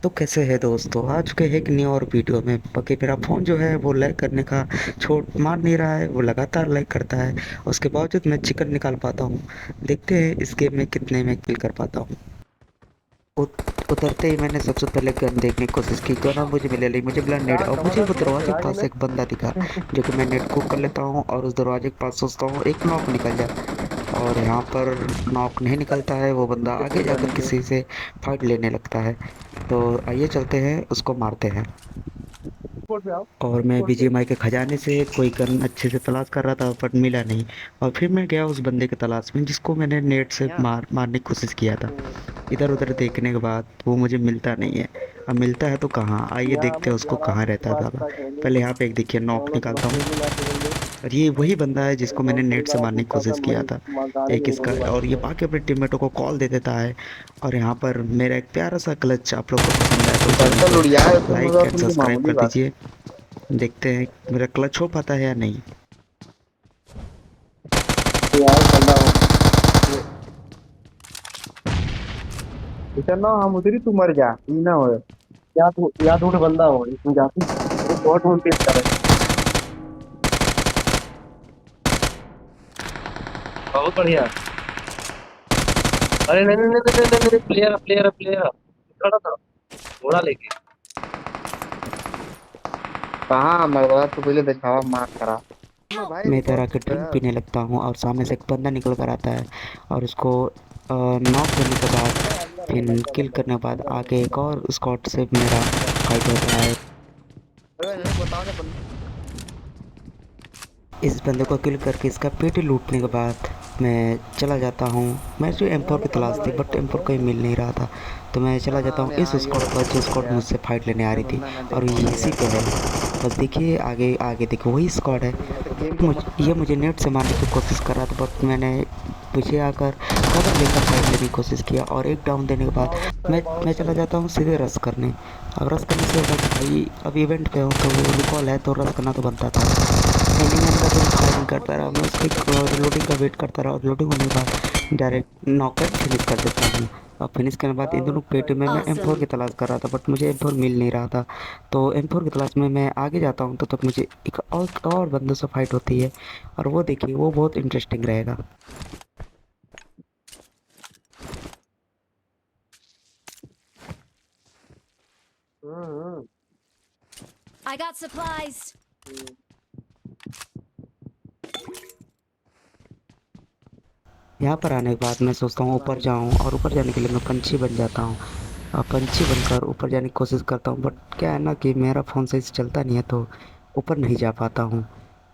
तो कैसे है दोस्तों, आ चुके हैं एक न्यू और वीडियो में। बाकी मेरा फ़ोन जो है वो लैग करने का छोड़ मार नहीं रहा है, वो लगातार लैग करता है। उसके बावजूद मैं चिकन निकाल पाता हूँ। देखते हैं इस गेम में कितने में किल कर पाता हूँ। उतरते ही मैंने सबसे पहले गन देखने की कोशिश की। गन और मुझे मिले नहीं, मुझे मिला नेट, क्या और मुझे कमाना वो तूने दरवाजे के चढ़ा के पास ले। एक बंदा दिखा। जो कि मैं नेट कुक कर लेता हूँ और उस दरवाजे के पास सोचता हूँ एक नॉक निकल जाए। और यहाँ पर नॉक नहीं निकलता है, वो बंदा आगे जाकर किसी से फाइट लेने लगता है। तो आइए चलते हैं, उसको मारते हैं। कोर्ट पे आओ। और मैं कोर्ट पे। बीजीएमआई के खजाने से कोई गन अच्छे से तलाश कर रहा था, बट मिला नहीं। और फिर मैं गया उस बंदे की तलाश में जिसको मैंने नेट से मारने की कोशिश किया था। इधर उधर देखने के बाद वो मुझे मिलता नहीं है। अब मिलता है तो कहाँ, आइए यहाँ देखते हैं मत उसको यार, कहाँ रहता बात था। बता करेंगे। पहले यहाँ पे एक देखिए नॉक मतलब निकालता हूँ। खेलने ना करेंगे। और ये वही बंदा है जिसको मैंने बहुत बड़ी नेट से बात मारने की पूछता था कोशिश किया मैं। था। गाड़ी एक नहीं इसका, बोली बात और ये को। बाकी अपने टीममेटों को कॉल दे देता है। और यहाँ पर मेरा एक प्यारा सा क्लच आप लोग को पसंद आया तो चैनल चल को उड़िया है तो लाइक मजा एंड सुन के सब्सक्राइब मामूली कर बात। दीजिए। देखते हैं मेरा क्लच हो पाता है या नहीं। यार बंदा हो। ये इतना ना हम उतरी तू मर जा ई ना हो। या तो बंदा हो इसमें जाती। अरे बहुत ढूंढ के कर। बहुत बढ़िया। अरे नहीं नहीं नहीं नहीं नहीं नहीं, प्लेयर प्लेयर प्लेयर खड़ा था घोड़ा लेके। कहाँ मरवा तू पहले दिखावा मार करा। मैं भाई मैं इधर रिकॉर्ड आके ड्रिंक यार। पीने लगता हूँ और सामने से एक बंदा निकल कर आता है। और उसको नॉक करने के बाद, अरे अंदर है फिर बंदा किल बंदा करने के बाद अंदर है आगे एक बंदा और स्क्वाड से मेरा अंदर है। फाइट होता है। अरे नहीं बताओ ना बंदा। इस बंदे को किल करके इसका पेटी लूटने के बाद मैं चला जाता हूँ। मैं जो एम4 की तलाश थी, बट एम4 कहीं मिल नहीं रहा था। तो मैं चला जाता हाँ हूँ ने इस हाँ ये स्क्वाड बंदा पर जो देख स्क्वाड लिया। मुझसे फाइट लेने आ ये रही थी। बंदा ना और देखा ये मुझे इसी यार। पे है। बस देखिए आगे आगे देखिए वही स्क्वाड है। तो गेम को ये मुझे नेट से मारने की कोशिश कर रहा था, बट मैंने पीछे आकर कवर लेकर फाइट लेने की कोशिश किया। और एक डाउन देने के बाद बहुत सही मैं बहुत चला सही। जाता हूँ सीधे रश करने। अब रश करने से होगा कि भाई अब इवेंट पे हो तो रिकॉल है तो रश करना तो बनता था। एनिमी अंदर से फायरिंग बहुत करता रहा, मैं सही। उसकी रिलोडिंग का वेट करता रहा, और रिलोडिंग होने के बाद डायरेक्ट नॉकआउट फिनिश कर देता हूँ। और फिनिश करने के बाद इन दोनों बहुत पेटी सही में मैं बहुत M4 सही। की तलाश कर रहा था, बट मुझे M4 मिल नहीं रहा था। तो M4 की तलाश में मैं आगे जाता हूँ तो तक मुझे एक और बंदों से फाइट होती है। और वो देखिए वो बहुत इंटरेस्टिंग रहेगा। हम्म। I got supplies. हम्म। यहाँ पर आने के बाद मैं सोचता हूँ ऊपर जाऊँ, और ऊपर जाने के लिए मैं पंछी बन जाता हूँ। और पंछी बनकर ऊपर जाने की कोशिश करता हूँ, बट क्या है ना कि मेरा फ़ोन सही से चलता नहीं है, तो ऊपर नहीं जा पाता हूँ।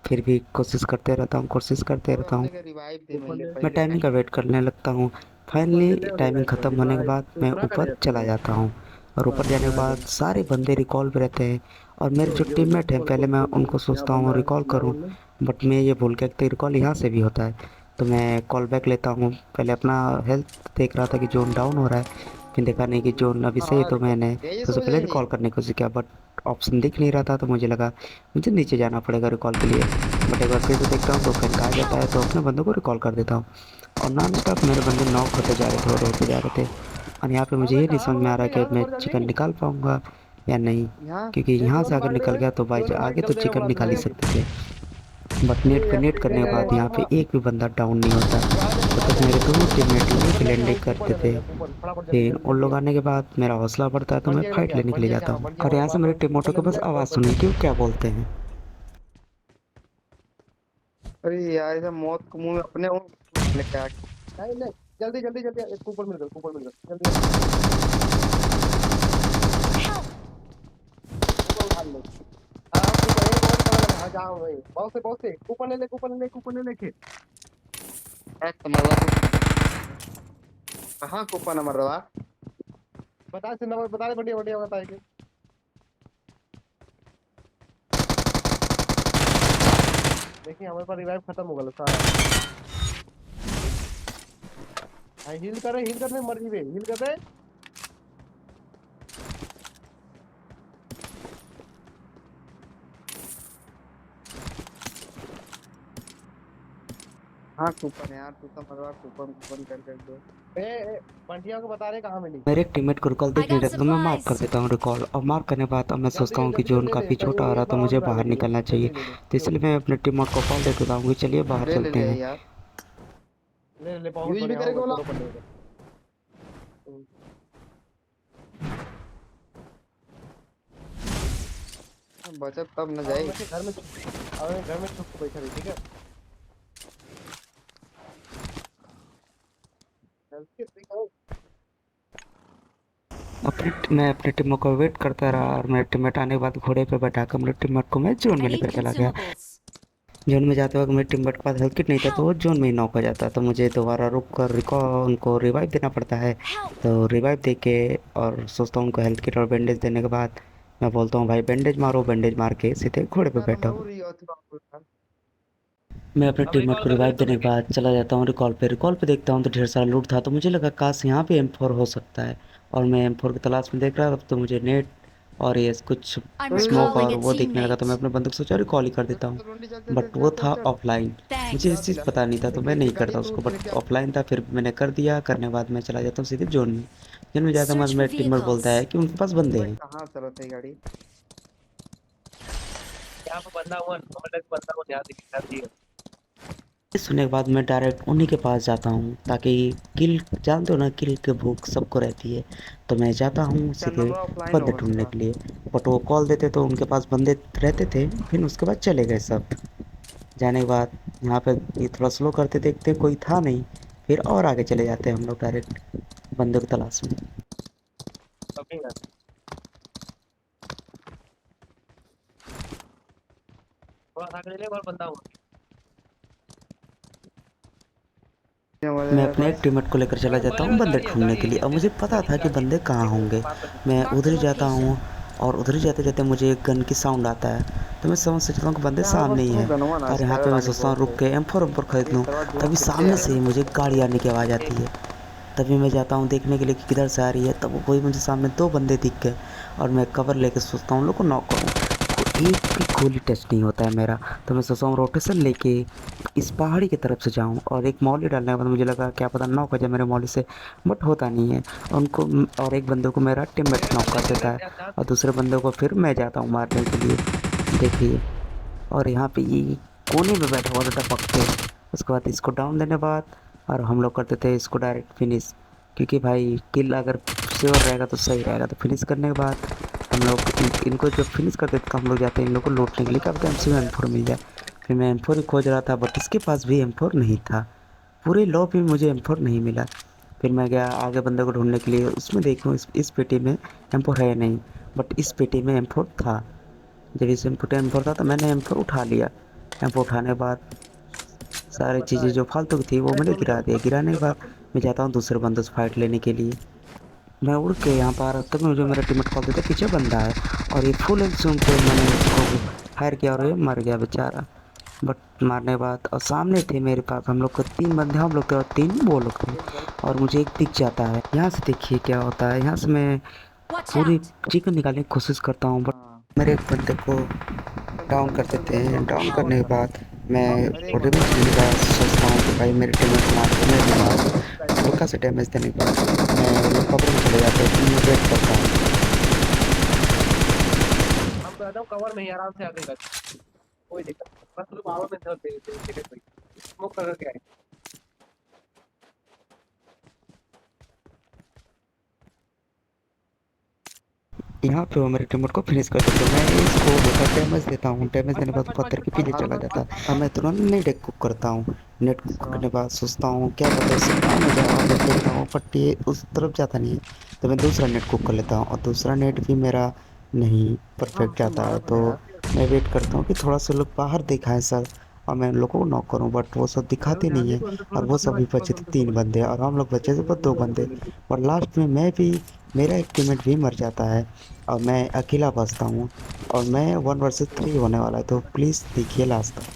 फिर भी कोशिश करते रहता हूँ, कोशिश करते ओए रहता हूँ। अपने का रिवाइव दे मैं मेरे मैं पहले टाइमिंग का वेट करने लगता हूँ। ऊपर फाइनली ले ले और टाइमिंग रिवाइव कर ख़त्म होने के रिवाइव बाद तो मैं उतना ऊपर करे अपने चला को। जाता हूँ। और ऊपर बस जाने के यहाँ बाद दे। सारे बंदे रिकॉल पे रहते हैं। और मेरे जो यो यो टीममेट हैं, खोल पहले खोल मैं खोल खोल उनको यहाँ सोचता हूँ बंदा है रिकॉल यहाँ करूँ, बंदा। बट मैं ये भूल गया कि रिकॉल यहाँ से भी होता है। तो मैं कॉल बैक लेता हूँ। पहले अपना हेल्थ देख रहा था कि जोन डाउन हो रहा है, फिर देखा नहीं कि जोन अभी हाँ सही है, हाँ तो रिकॉर्ड मैंने यही सबसे सो पहले जाएंगे। रिकॉल करने की कोशिश किया, बट ऑप्शन दिख नहीं रहा था। तो मुझे लगा मुझे नीचे जाना पड़ेगा रिकॉल के लिए। बट एक बार फिर से देखता हूँ तो फ्रेंड कहा जाता है, तो अपने बंदों को रिकॉल कर देता हूँ। और नॉन स्टॉप मेरे बंदे नॉक होते जा रहे थे और होते जा रहे थे। और यहाँ पे मुझे अबे ये नहीं कहाँ समझ में आ भागा रहा तू कि यहाँ से मैं मर चिकन जल्दी। निकाल पाऊंगा या नहीं। यहाँ क्योंकि ये यहाँ से जोन अगर भाग निकल रहे गया तो जोन में भाग आगे तो जल्दी चिकन भाग निकाल ही जल्दी। सकते थे। बट अरे नेट पे यार नेट पीछे करने के ले ले बाद ले यहाँ पे ले। एक भी बंदा डाउन नहीं होता। जब रिवाइव तक दे मेरे दोनों टीममेट ऊपर यहीं ले पे ले लैंडिंग ऊपर करते ले ले थे। ऊपर फटाफट जल्दी फिर जल्दी उन जल्दी लोग आ। आने के बाद मेरा हौसला बढ़ता है, तो मैं फाइट लेने के लिए जाता हूँ। और यहाँ से मेरे ऊपर टीममेटों ले को बस ले आवाज़ ऊपर सुनिए ले। कि वो क्या बोलते हैं। अरे यार ऐसा मौत को मुंह में अपने लेके आ। नहीं नहीं जल्दी जल्दी जल्दी इसको ऊपर मिल गया जल्दी जल्दी। Help! ऊपर उठा ले। हाँ ऊपर एक और पकड़ लगा हाँ जाओ भाई बहुत से ऊपर ले लेके। मरवा तू। कहाँ कूपन है मरवा। बता से नंबर बता दे बढ़िया बढ़िया बता के। देखिए हमारे पास रिवाइव खत्म हो गया सारा। हाँ हील करने मर्जी पे हील कर दे। हाँ कूपन यार, तू तो मरवा कूपन कूपन कर करके। बंटिया को बता रहे कहाँ मिली। मेरे एक टीममेट को रिकॉल I दिख नहीं got रहा था तो मैं मार्क कर supplies. देता हूँ रिकॉल, और मार्क करने के बाद अब मैं जल्दी सोचता हूँ कि जल्दी जोन जल्दी ले काफ़ी भाई, छोटा वो आ रहा एक तो बार और मुझे रिवाइव बाहर ले लियो। निकलना चाहिए। जल्दी ले ले तो इसलिए मैं अपने टीममेट को कॉल दे देता हूँ कि चलिए बाहर ले ले चलते ले हैं। यार। ले ले बहुत यूज भी बढ़िया करेगा होगा, बोला। चलो बढ़िया। बचत तब न अब जाए। मैं घर में अब मैं घर में छुप के बैठा रही, ठीक है। जल्दी से करो। मैं अपने टीमों को वेट करता रहा, और मेरे टीममेट आने के बाद घोड़े पे बैठाकर मेरे टीममेट को मैं जोन I में need लेकर चला गया। consumables. जोन में जाते वक्त मेरे टीममेट के पास हेल्थ किट नहीं था तो Help! वो जोन में ही नॉक हो जाता, तो मुझे दोबारा रुक कर रिकॉल उनको रिवाइव देना पड़ता है। Help! तो रिवाइव दे के और सोचता हूँ उनको हेल्थ किट और बैंडेज देने के बाद मैं बोलता हूँ भाई बैंडेज मारो, बैंडेज मार के सीधे घोड़े पे यार बैठो। हमरो रियो था। मैं अपने अब टीममेट रिकॉल को कर रिवाइव देने तो देने के बाद चला जाता हूँ रिकॉल पे देखता हूँ तो ढेर सारा लूट था, तो मुझे लगा काश यहाँ पे M4 हो सकता है। और मैं M4 की तलाश में देख रहा था तो मुझे नेट और ये कुछ I'm स्मोक recalling और a वो दिखने लगा, तो मैं teammate. अपने बंदूक सोचा रिकॉल ही कर देता हूँ। चल बंटी, चल चल चल बट वो चल चल था चल। ऑफलाइन। मुझे Thanks. इस दिला चीज़ दिला। पता नहीं था तो मैं नहीं गाड़ी करता तू उसको, उठ के बट लेके आ। ऑफलाइन था फिर मैंने कर दिया। करने के बाद मैं चला जाता हूँ सीधे जोन में। जोन में जाता हूँ Search for मेरा टीममेट बोलता है vehicles. कि उनके पास बंदे अबे हैं। कहाँ चलत है गाड़ी। यहाँ पे बंदा हुआ, मतलब बंदा को ध्यान दिया। ये सुनने के बाद मैं डायरेक्ट उन्हीं के पास जाता हूँ ताकि किल, जानते हो ना किल की भूख सबको रहती है। तो मैं जाता हूँ सीधे चैनल ऑफलाइन बंदे होगा ढूंढने साला। के लिए। बट वो कॉल देते तो उनके पास बंदे रहते थे, फिर उसके बाद चले गए सब। जाने के बाद यहाँ पे ये थोड़ा स्लो करते देखते कोई था नहीं, फिर और आगे चले जाते हैं हम लोग डायरेक्ट बंदे की तलाश में। अभी ना थोड़ा सा आगे ले और बंदा हुआ। मैं हमारे अपने एक पास। टीममेट को लेकर चला अरे जाता बगल हूँ में बंदे गाड़ी है, ढूंढने गाड़ी के है, लिए, और नीचे मुझे से पता गाड़ी था कि गाड़ी है, बंदे कहाँ नीचे होंगे। पास में। मैं Marked उधर a ही जाता हूँ, location. और उधर ही जाते जाते मुझे एक गन की साउंड आता है। तो मैं समझ सकता हूँ कि बंदे यहाँ सामने बस ही तुम्हें हैं। गनवा ना और यहाँ स्काई पे मैं लाने सोचता हूँ बहुत रुक है। के M4 खरीद ये लूँ। सरवा जोन तभी कितने सामने है। से ही मुझे गाड़ी आने की आवाज़ आती है। तभी मैं जाता हूँ देखने के लिए कि किधर से आ रही है, तब वही मुझे सामने दो बंदे दिख गए। और मैं कवर लेके सोचता हूँ उन लोग को नॉक करूँ। एक भी गोली टच नहीं होता है मेरा। तो मैं सोचता हूँ रोटेशन लेके इस पहाड़ी की तरफ से जाऊँ, और एक मौली डालने के बाद मुझे लगा क्या पता नॉक हो जाए मेरे मौली से। बट होता नहीं है। उनको, और एक बंदे को मेरा टीममेट नॉक कर देता है, ध्यान और दूसरे बंदे को फिर मैं जाता हूँ मारने के लिए। देखिए, और यहाँ पे ये कोने में बैठा हुआ था टपक के। उसके बाद इसको डाउन देने बाद और हम लोग करते थे इसको डायरेक्ट फिनिश, क्योंकि भाई किल अगर श्योर रहेगा तो सही रहेगा। तो फिनिश करने के बाद हम लोग इनको जब फिनिश कर देते तो हम लोग जाते हैं इन लोग को लूटने के लिए, क्या पता एम सी में M4 मिल जाए। फिर मैं M4 ही खोज रहा था, बट इसके पास भी M4 नहीं था। पूरे लॉबी में मुझे M4 नहीं मिला। फिर मैं गया आगे बंदे को ढूंढने के लिए, उसमें देखूँ इस पेटी में M4 है नहीं, बट इस पेटी में M4 था। जब इस M4 था तो मैंने M4 उठा लिया। M4 उठाने के बाद सारी चीज़ें जो फालतू की थी वो मैंने गिरा दिया। गिराने के बाद मैं जाता हूँ दूसरे बंदों से फाइट लेने के लिए। मैं उड़ के यहाँ पर आ रहा तब मुझे मेरा टीममेट कॉल देता पीछे बंदा है, और ये फुल हेल्थ से उन पे मैंने उसको फायर किया और ये मर गया बेचारा। बट मारने के बाद और सामने थे मेरे पास, हम लोग को 3 बंदे हम लोग थे और 3 वो लोग थे। और मुझे एक दिख जाता है, यहाँ से देखिए क्या होता है। यहाँ से मैं Watch पूरी out! चिकन निकालने की कोशिश करता हूँ, बट हाँ मेरे एक बंदे को चल चल डाउन कर जल्दी चल देते जल्दी हैं। और डाउन एक और करने के था। बाद मैं अरे एक और था। रिवेंज लेने का सोचता हूँ कि भाई मेरे टीममेट को मार के मैं भी मारूँ। हल्का सा डैमेज देने के बाद मैं वो लोग कवर में चले जाते हैं, फिर मैं वेट करता हूँ। हम तो एकदम कवर में ही आराम से आगे कर, कोई दिक्कत नहीं। बस तुम पावर में चल दे कोई स्मोक करके आए। यहाँ पे वो मेरे टीममेट को फिनिश कर देते हैं। मैं इसको हल्का डैमेज देता हूँ, डैमेज बच देने के बच बाद बच बच पत्थर के पीछे मार चला मार जाता मार है। मार अब मैं तुरंत नेट कुक करता हूँ। नेट कुक सरवा। करने के बाद सोचता हूँ क्या पता इससे काम हो जाए, और मैं देखता हूँ बट ये उस तरफ जाता नहीं है। तो मैं दूसरा नेट कुक कर लेता हूँ, और दूसरा नेट भी मेरा नहीं हाँ परफेक्ट तुम जाता मारा है। था तो यार। मैं वेट करता हूँ कि थोड़ा सा लोग बाहर दिखाएं सर, और मैं उन लोगों को नॉक करूँ, बट वो सब जरूर दिखाते ध्यान नहीं दे है। तू अंदर और थोड़ा वो बस सभी बस बचे थे अंदर 3 बंदे, और हम लोग बचे थे बस 2 बंदे। और लास्ट में मैं भी, मेरा एक टीममेट भी मर जाता है, और मैं अकेला बचता हूँ। और मैं 1 वर्सेस 3 होने वाला है, तो प्लीज़ देखिए लास्ट तक।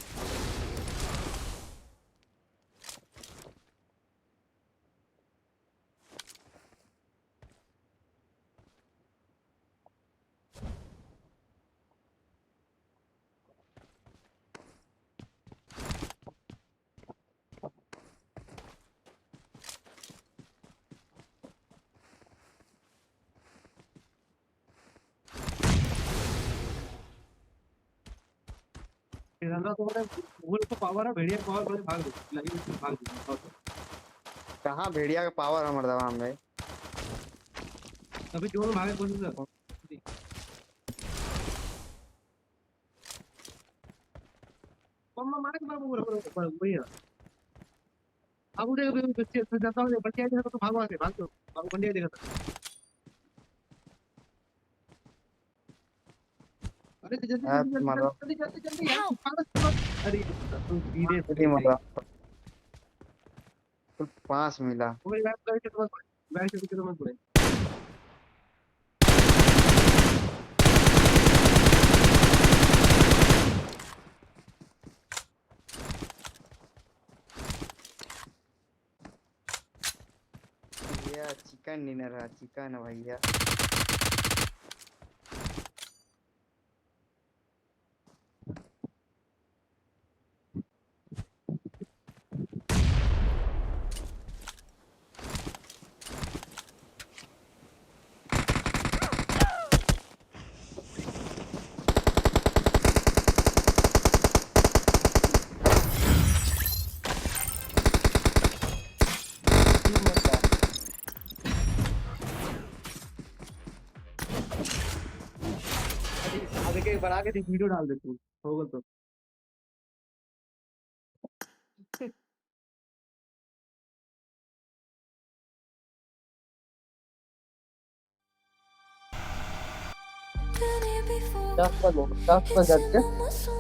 तिरंगा तो मतलब वो तो पावर है, भेड़िया पावर बड़े भाग दो लगी भाग दो। कहाँ भेड़िया का पावर है मर्दवा में? अभी जो भागे कोशिश कर। मम्मा मारे मार पूरा पूरा वही है। अब उधर भी बच्चे जाता हूँ बच्चे आए तो भागो आगे भाग दो भागो बंदे देखा। अरे जल्दी है जल्दी जल्दी मर्दवा जल्दी जल्दी जल्दी यार Help! अरे तू धीरे नहीं से मर्दवा, कुल 5 मिला। वो बैठ के तो मत बैठ के तो मत बोले। भैया चिकन डिनर है, चिकन है भैया। आगे के बना के वीडियो डाल दे तू होगा तो। Done it before. 10 पर 10 पर जाते